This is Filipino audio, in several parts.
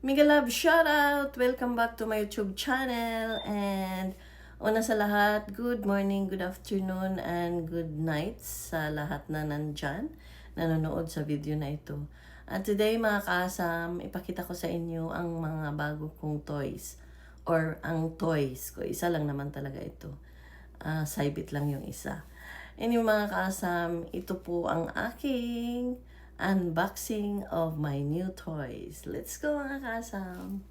Mega Love shoutout! Welcome back to my YouTube channel. And una sa lahat, good morning, good afternoon, and good night sa lahat na nandyan, nanonood sa video na ito. At today mga kasam, ipakita ko sa inyo ang mga bago kong toys. Or ang toys ko. Isa lang naman talaga ito. Saibit lang yung isa. Anyway mga kasam, ito po ang aking unboxing of my new toys. Let's go mga kasam!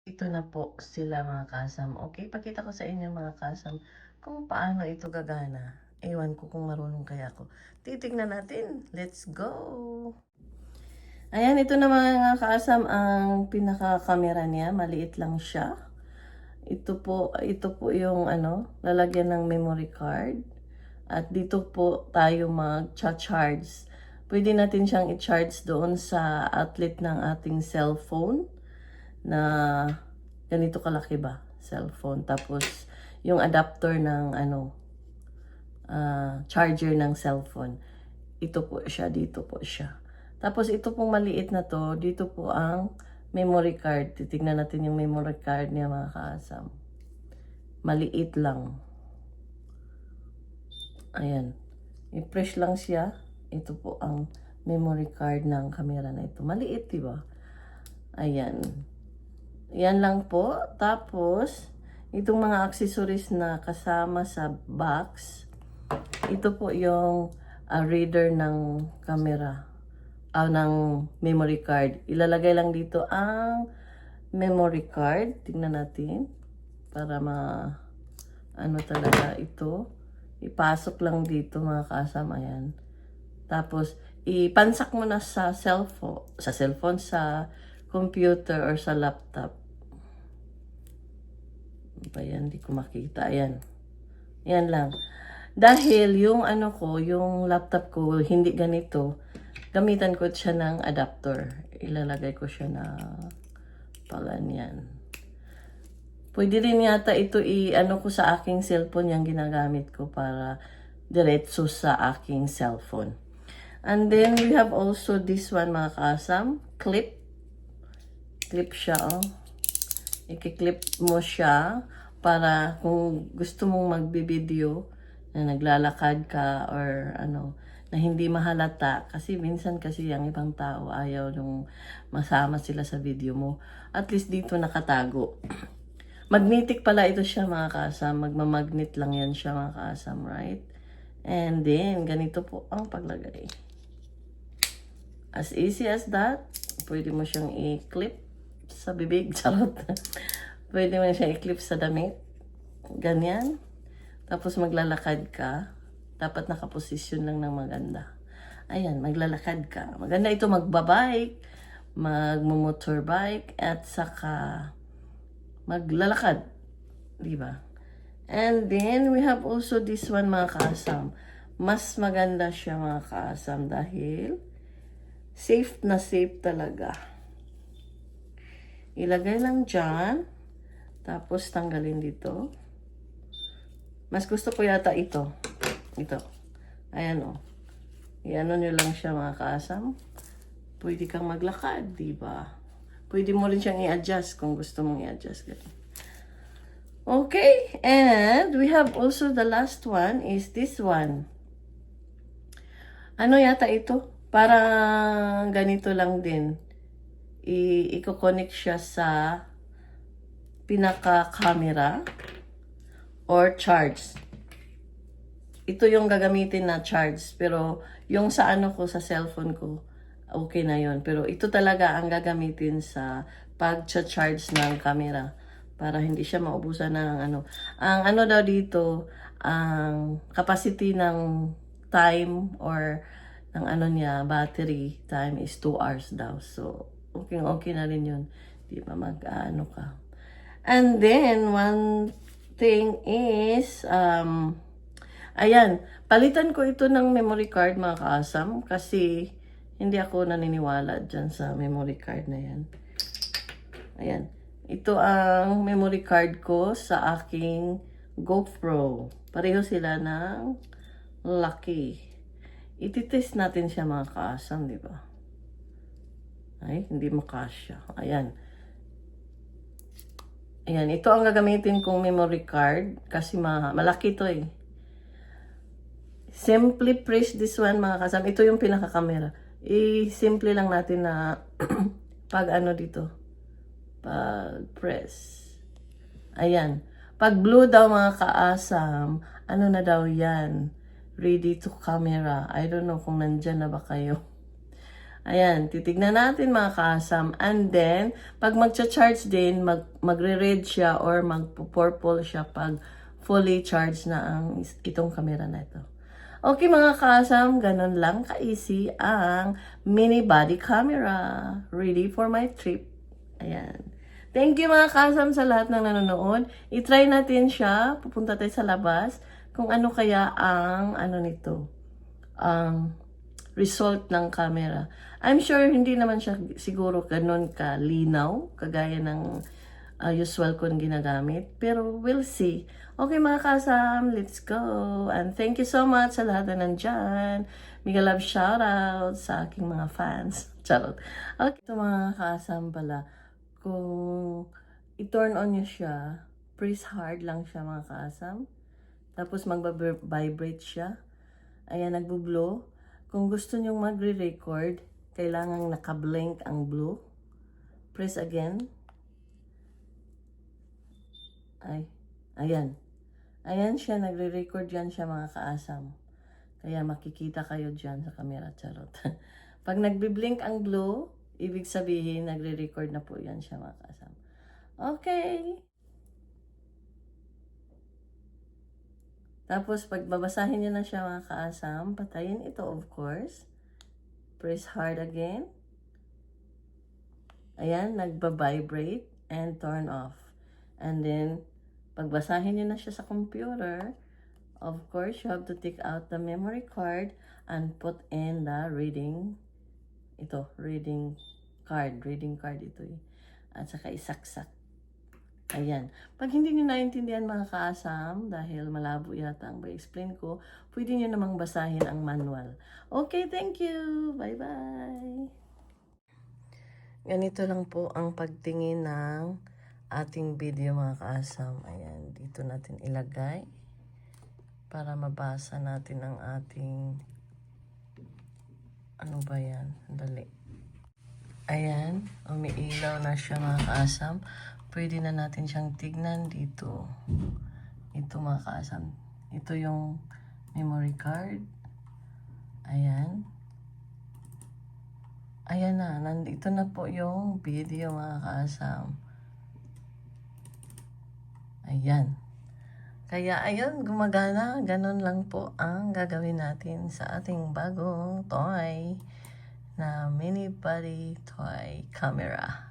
Ito na po sila mga kasam. Okay, pakita ko sa inyo mga kasam kung paano ito gagana. Ewan ko kung marunong kaya ako. Titignan natin. Let's go! Ayan, ito na mga kasam ang pinaka-camera niya. Maliit lang siya. Ito po yung lalagyan ng memory card. At dito po tayo mag-charge pwede natin siyang i-charge doon sa outlet ng ating cellphone na ganito kalaki ba? Cellphone. Tapos, yung adapter ng charger ng cellphone. Ito po siya, dito po siya. Tapos, ito pong maliit na to, dito po ang memory card. Titignan natin yung memory card niya mga kaasam. Maliit lang. Ayan. I-press lang siya. Ito po ang memory card ng camera na ito. Maliit, diba? Ayan. Yan lang po. Tapos, itong mga accessories na kasama sa box, ito po yung reader ng camera. Ng memory card. Ilalagay lang dito ang memory card. Tingnan natin. Para talaga ito. Ipasok lang dito mga kasama. Ayan. Tapos, ipansak mo na sa cellphone, sa computer or sa laptop. Ayan, hindi ko makita. Ayan. Yan lang. Dahil yung yung laptop ko, hindi ganito, gamitan ko siya ng adapter. Ilalagay ko siya na paganyan. Pwede rin yata ito ko sa aking cellphone yung ginagamit ko para diretso sa aking cellphone. And then, we have also this one, mga kasam. Clip. Clip siya, oh. I-clip mo siya para kung gusto mong magbi-video na naglalakad ka or na hindi mahalata. Kasi minsan kasi yung ibang tao ayaw nung masama sila sa video mo. At least dito nakatago. Magnetic pala ito siya, mga kasam. Magmamagnet lang yan siya, mga kasam, right? And then, ganito po ang paglagay. As easy as that. Pwede mo siyang i-clip sa bibig. Charot. Pwede mo siyang i-clip sa damit. Ganyan. Tapos maglalakad ka. Dapat nakaposisyon lang ng maganda. Ayan, maglalakad ka. Maganda ito magbabike, magmo-motorbike, at saka maglalakad. Diba? And then, we have also this one, mga kaasam. Mas maganda siya, mga kaasam, dahil safe na safe talaga. Ilagay lang dyan. Tapos, tanggalin dito. Mas gusto ko yata ito. Ito. Ayan, o. Iano nyo lang siya, mga kaasam. Pwede kang maglakad, diba? Pwede mo rin siyang i-adjust kung gusto mong i-adjust. Okay. And we have also the last one is this one. Ano yata ito? Parang ganito lang din. I-connect siya sa pinaka-camera or charge. Ito yung gagamitin na charge. Pero yung sa ko, sa cellphone ko, okay na yon. Pero ito talaga ang gagamitin sa pag-charge ng camera. Para hindi siya maubusan ng Ang daw dito, ang capacity ng time or ng niya, battery time is 2 hours daw. So, okay na rin yun. Di ba ka. And then, one thing is, ayan, palitan ko ito ng memory card, mga kaasam, kasi hindi ako naniniwala dyan sa memory card na yan. Ayan. Ito ang memory card ko sa aking GoPro. Pareho sila ng laki. Ititest natin siya, mga kaasam, di ba? Ay, hindi makasya. Ayan. Ayan, ito ang gagamitin kong memory card kasi malaki to eh. Simply press this one, mga kasam. Ito yung pinaka-camera. I-simple lang natin na pag dito. Pag press. Ayan. Pag blue daw, mga kaasam, na daw yan? Ready to camera. I don't know kung nandyan na ba kayo. Ayan, titignan natin, mga kaasam. And then, pag magcha-charge din, magre-red siya or magpo-purple siya pag fully charged na itong camera na ito. Okay, mga kaasam, ganun lang ka-easy ang mini body camera. Ready for my trip. Ayan. Thank you, mga kaasam, sa lahat ng nanonood. I-try natin siya. Pupunta tayo sa labas. Kung ano kaya ang nito. result ng camera. I'm sure hindi naman siya siguro ganun kalinaw, kagaya ng usual kong ginagamit. Pero we'll see. Okay mga kasam, let's go. And thank you so much sa lahat na nandyan. Mega love shoutout sa aking mga fans. Charot. Okay, ito mga kasam pala. Kung i-turn on nyo siya, press hard lang siya mga kasam. Tapos mag-vibrate siya. Ayan, nagbo-blow. Kung gusto nyong magre-record, kailangang naka-blink ang blue. Press again. Ayan. Ayan siya, nagre-record dyan siya mga kaasam. Kaya makikita kayo dyan sa camera, charot. Pag nagbi-blink ang blue, ibig sabihin, nagre-record na po yan siya mga kaasam. Okay. Tapos, pag babasahin nyo na siya mga kaasam, patayin ito of course. Press hard again. Ayan, nagba-vibrate and turn off. And then, pagbasahin nyo na siya sa computer, of course, you have to take out the memory card and put in the reading card ito eh. At saka isaksak. Ayan. Pag hindi nyo naintindihan mga kaasam, dahil malabo yata ang explain ko, pwede nyo namang basahin ang manual. Okay, thank you! Bye-bye! Ganito lang po ang pagtingin ng ating video mga kaasam. Ayan, dito natin ilagay para mabasa natin ang ating ano ba yan? Dali. Ayan, umiilaw na siya mga kaasam. Pwede na natin siyang tignan dito. Ito mga kaasam. Ito yung memory card. Ayan. Ayan na, nandito na po yung video mga kaasam. Ayan. Kaya ayun, gumagana. Ganun lang po ang gagawin natin sa ating bagong toy na mini body toy camera.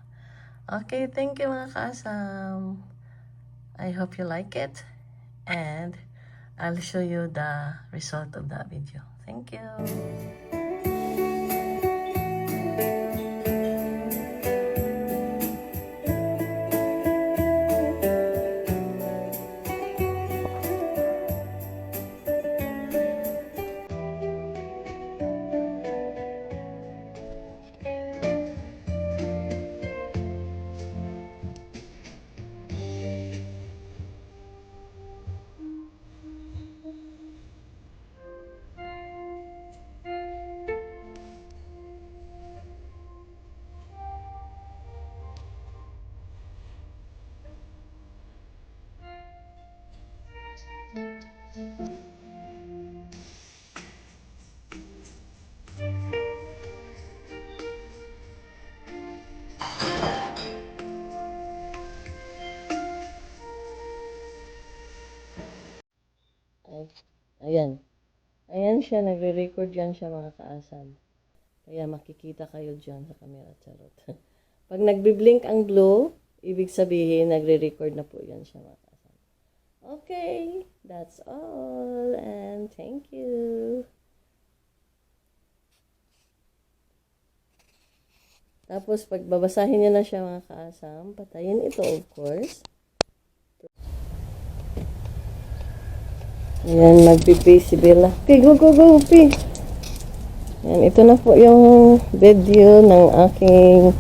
Okay, thank you mga kaasam. I hope you like it. And I'll show you the result of that video. Thank you. Ayan. Ayan siya, nagre-record yan siya mga kaasam. Kaya makikita kayo dyan sa camera, charot. Pag nagbi-blink ang blue, ibig sabihin, nagre-record na po yan siya mga kaasam. Okay, that's all. And thank you. Tapos, pag babasahin niyo na siya mga kaasam, patayin ito of course. Ayan, magpipay si Bella. Okay, go, Pi. Ayan, ito na po yung video ng aking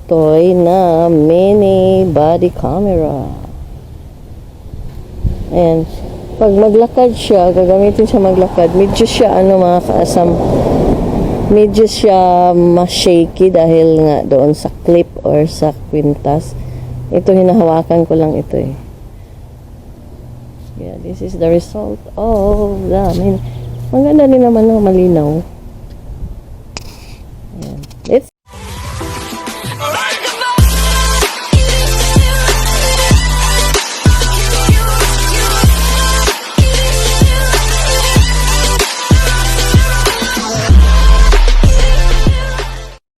toy na mini body camera. Ayan, pag maglakad siya, gagamitin siya maglakad. Medyo siya, mga kaasam, medyo siya ma-shaky dahil nga doon sa clip or sa kwintas. Ito, hinahawakan ko lang ito eh. Yeah, this is the result of the, maganda din naman, malinaw.